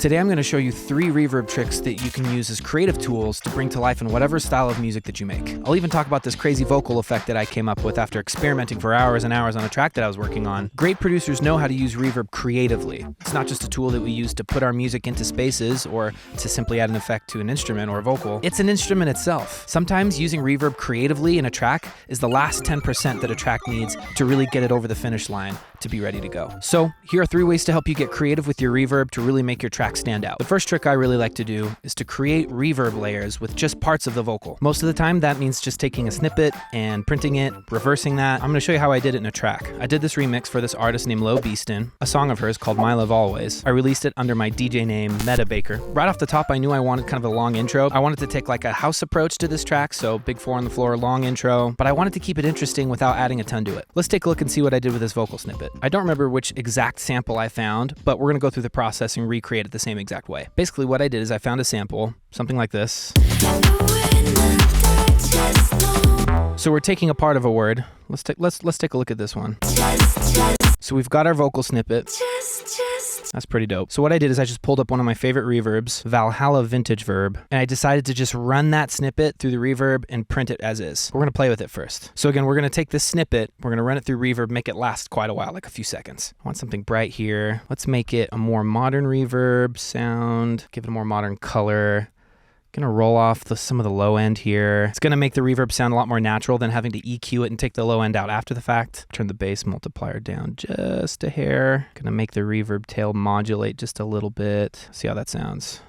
Today I'm going to show you 3 reverb tricks that you can use as creative tools to bring to life in whatever style of music that you make. I'll even talk about this crazy vocal effect that I came up with after experimenting for hours and hours on a track that I was working on. Great producers know how to use reverb creatively. It's not just a tool that we use to put our music into spaces or to simply add an effect to an instrument or a vocal. It's an instrument itself. Sometimes using reverb creatively in a track is the last 10% that a track needs to really get it over the finish line to be ready to go. So here are 3 ways to help you get creative with your reverb to really make your track stand out. The first trick I really like to do is to create reverb layers with just parts of the vocal. Most of the time that means just taking a snippet and printing it, reversing that. I'm going to show you how I did it in a track. I did this remix for this artist named Lo Beaston, a song of hers called My Love Always. I released it under my DJ name Meta Baker. Right off the top I knew I wanted kind of a long intro. I wanted to take like a house approach to this track, so big 4 on the floor, long intro, but I wanted to keep it interesting without adding a ton to it. Let's take a look and see what I did with this vocal snippet. I don't remember which exact sample I found, but we're gonna go through the process and recreate it the same exact way. Basically what I did is I found a sample, something like this. So we're taking a part of a word. Let's take a look at this one. So we've got our vocal snippet. That's pretty dope. So what I did is I just pulled up one of my favorite reverbs, Valhalla Vintage Verb, and I decided to just run that snippet through the reverb and print it as is. We're gonna play with it first. So again, we're gonna take this snippet, we're gonna run it through reverb, make it last quite a while, like a few seconds. I want something bright here. Let's make it a more modern reverb sound, give it a more modern color. Gonna roll off some of the low end here. It's gonna make the reverb sound a lot more natural than having to EQ it and take the low end out after the fact. Turn the bass multiplier down just a hair. Gonna make the reverb tail modulate just a little bit. See how that sounds.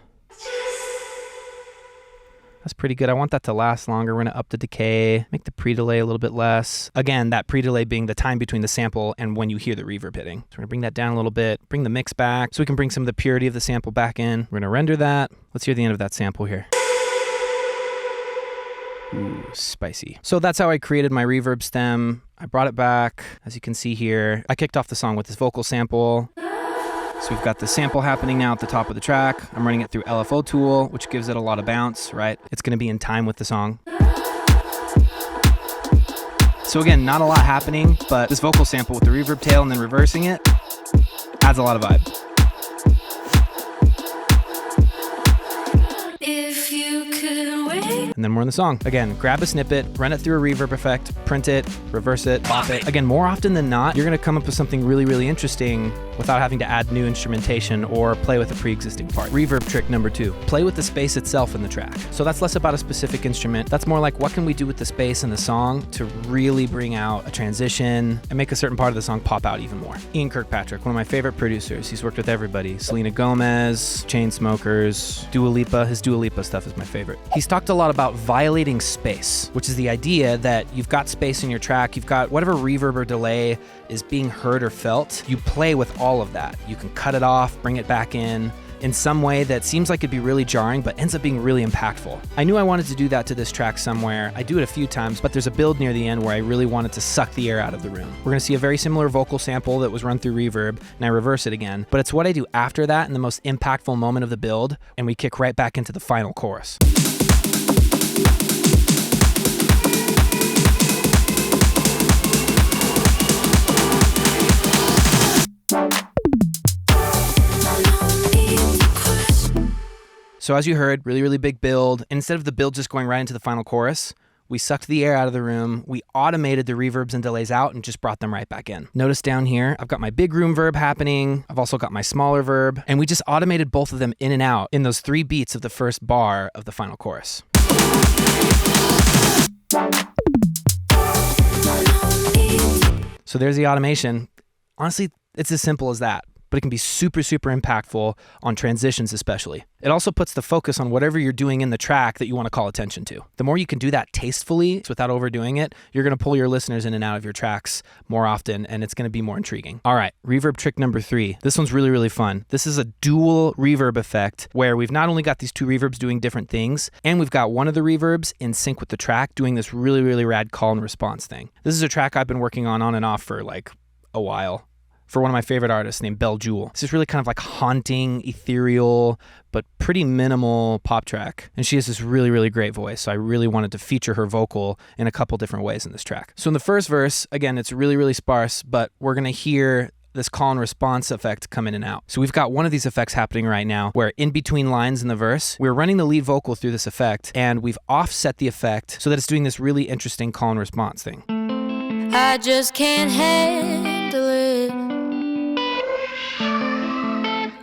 That's pretty good. I want that to last longer. We're gonna up the decay, make the pre-delay a little bit less. Again, that pre-delay being the time between the sample and when you hear the reverb hitting. So we're gonna bring that down a little bit, bring the mix back so we can bring some of the purity of the sample back in. We're gonna render that. Let's hear the end of that sample here. Ooh, spicy. So that's how I created my reverb stem. I brought it back, as you can see here. I kicked off the song with this vocal sample. So we've got the sample happening now at the top of the track. I'm running it through LFO tool, which gives it a lot of bounce, right? It's gonna be in time with the song. So again, not a lot happening, but this vocal sample with the reverb tail and then reversing it adds a lot of vibe. If you could wait. And then we're in the song. Again, grab a snippet, run it through a reverb effect, print it, reverse it, bop it. Again, more often than not, you're gonna come up with something really, really interesting without having to add new instrumentation or play with a pre-existing part. Reverb trick number 2, play with the space itself in the track. So that's less about a specific instrument. That's more like what can we do with the space in the song to really bring out a transition and make a certain part of the song pop out even more. Ian Kirkpatrick, one of my favorite producers. He's worked with everybody. Selena Gomez, Chainsmokers, Dua Lipa. His Dua Lipa stuff is my favorite. He's talked a lot about violating space, which is the idea that you've got space in your track, you've got whatever reverb or delay is being heard or felt, you play with all of that. You can cut it off, bring it back in some way that seems like it'd be really jarring, but ends up being really impactful. I knew I wanted to do that to this track somewhere. I do it a few times, but there's a build near the end where I really wanted to suck the air out of the room. We're gonna see a very similar vocal sample that was run through reverb, and I reverse it again, but it's what I do after that in the most impactful moment of the build, and we kick right back into the final chorus. So as you heard, really, really big build. Instead of the build just going right into the final chorus, we sucked the air out of the room, we automated the reverbs and delays out and just brought them right back in. Notice down here, I've got my big room verb happening, I've also got my smaller verb, and we just automated both of them in and out in those 3 beats of the first bar of the final chorus. So there's the automation. Honestly, it's as simple as that, but it can be super, super impactful on transitions especially. It also puts the focus on whatever you're doing in the track that you want to call attention to. The more you can do that tastefully without overdoing it, you're going to pull your listeners in and out of your tracks more often, and it's going to be more intriguing. All right, reverb trick number 3. This one's really, really fun. This is a dual reverb effect where we've not only got these 2 reverbs doing different things, and we've got one of the reverbs in sync with the track doing this really, really rad call and response thing. This is a track I've been working on and off for like a while, for one of my favorite artists named Belle Jewel. It's just really kind of like haunting, ethereal, but pretty minimal pop track. And she has this really, really great voice. So I really wanted to feature her vocal in a couple different ways in this track. So in the first verse, again, it's really, really sparse, but we're gonna hear this call and response effect come in and out. So we've got one of these effects happening right now where in between lines in the verse, we're running the lead vocal through this effect and we've offset the effect so that it's doing this really interesting call and response thing. I just can't handle it.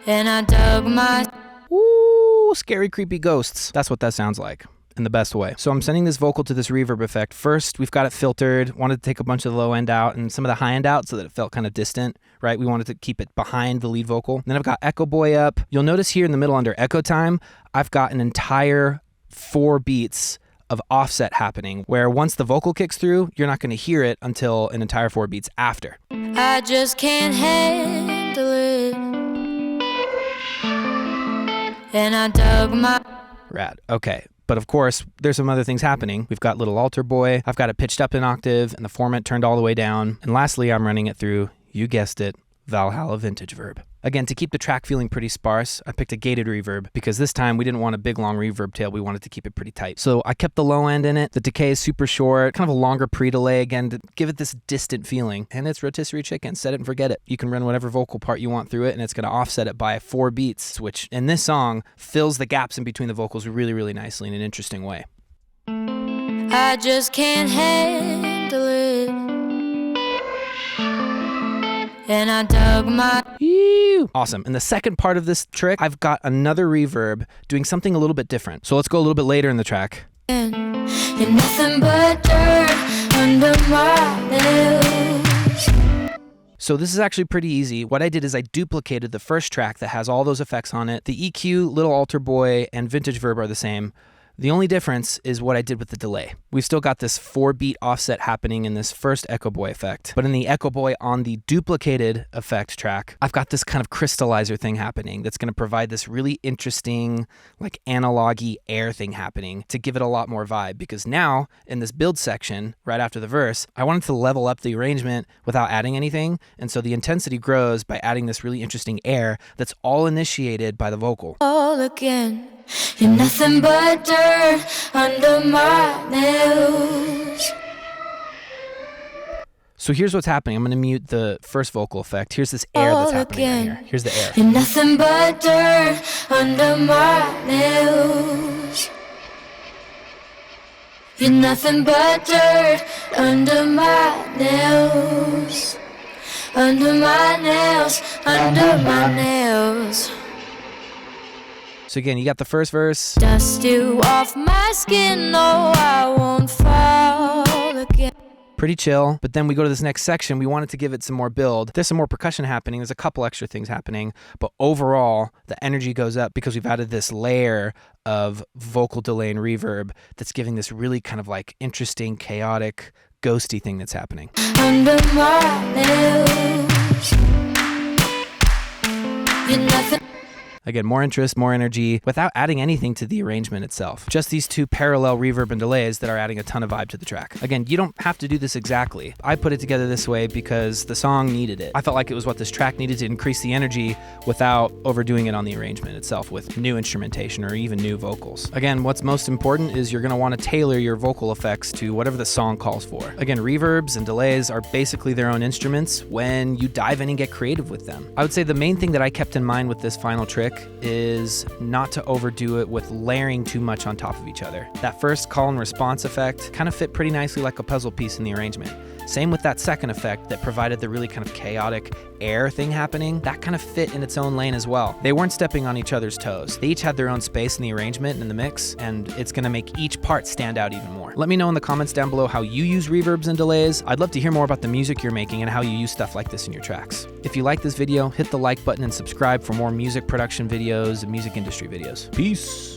And I dug my... Ooh, scary, creepy ghosts. That's what that sounds like. In the best way. So I'm sending this vocal to this reverb effect. First, we've got it filtered. Wanted to take a bunch of the low end out and some of the high end out so that it felt kind of distant, right? We wanted to keep it behind the lead vocal. Then I've got Echo Boy up. You'll notice here in the middle under echo time, I've got an entire 4 beats of offset happening where once the vocal kicks through, you're not going to hear it until an entire 4 beats after. I just can't handle it. And I dug my... Rad. Okay. But of course, there's some other things happening. We've got Little Altar Boy. I've got it pitched up an octave and the formant turned all the way down. And lastly, I'm running it through, you guessed it, Valhalla Vintage Verb. Again, to keep the track feeling pretty sparse, I picked a gated reverb because this time we didn't want a big long reverb tail. We wanted to keep it pretty tight. So I kept the low end in it. The decay is super short, kind of a longer pre-delay again to give it this distant feeling. And it's rotisserie chicken, set it and forget it. You can run whatever vocal part you want through it and it's going to offset it by 4 beats, which in this song fills the gaps in between the vocals really, really nicely in an interesting way. I just can't handle it. And I dug my... Awesome. In the second part of this trick, I've got another reverb doing something a little bit different. So let's go a little bit later in the track. You're nothing but dirt under my nails. So this is actually pretty easy. What I did is I duplicated the first track that has all those effects on it. The EQ, Little Altar Boy, and Vintage Verb are the same. The only difference is what I did with the delay. We've still got this 4 beat offset happening in this first Echo Boy effect. But in the Echo Boy on the duplicated effect track, I've got this kind of crystallizer thing happening that's going to provide this really interesting, like analog-y air thing happening to give it a lot more vibe. Because now, in this build section, right after the verse, I wanted to level up the arrangement without adding anything. And so the intensity grows by adding this really interesting air that's all initiated by the vocal. All again. You're nothing but dirt under my nails. So here's what's happening. I'm going to mute the first vocal effect. Here's this air that's happening right here. Here's the air. You're nothing but dirt under my nails. You're nothing but dirt under my nails. Under my nails, under my nails. So again, you got the first verse. Dust you off my skin, no, I won't fall again. Pretty chill, but then we go to this next section. We wanted to give it some more build. There's some more percussion happening. There's a couple extra things happening, but overall, the energy goes up because we've added this layer of vocal delay and reverb that's giving this really kind of like interesting, chaotic, ghosty thing that's happening. Under my nails. You're nothing. Again, more interest, more energy, without adding anything to the arrangement itself. Just these 2 parallel reverb and delays that are adding a ton of vibe to the track. Again, you don't have to do this exactly. I put it together this way because the song needed it. I felt like it was what this track needed to increase the energy without overdoing it on the arrangement itself with new instrumentation or even new vocals. Again, what's most important is you're going to want to tailor your vocal effects to whatever the song calls for. Again, reverbs and delays are basically their own instruments when you dive in and get creative with them. I would say the main thing that I kept in mind with this final trick is not to overdo it with layering too much on top of each other. That first call and response effect kind of fit pretty nicely like a puzzle piece in the arrangement. Same with that second effect that provided the really kind of chaotic air thing happening. That kind of fit in its own lane as well. They weren't stepping on each other's toes. They each had their own space in the arrangement and in the mix, and it's going to make each part stand out even more. Let me know in the comments down below how you use reverbs and delays. I'd love to hear more about the music you're making and how you use stuff like this in your tracks. If you like this video, hit the like button and subscribe for more music production videos and music industry videos. Peace!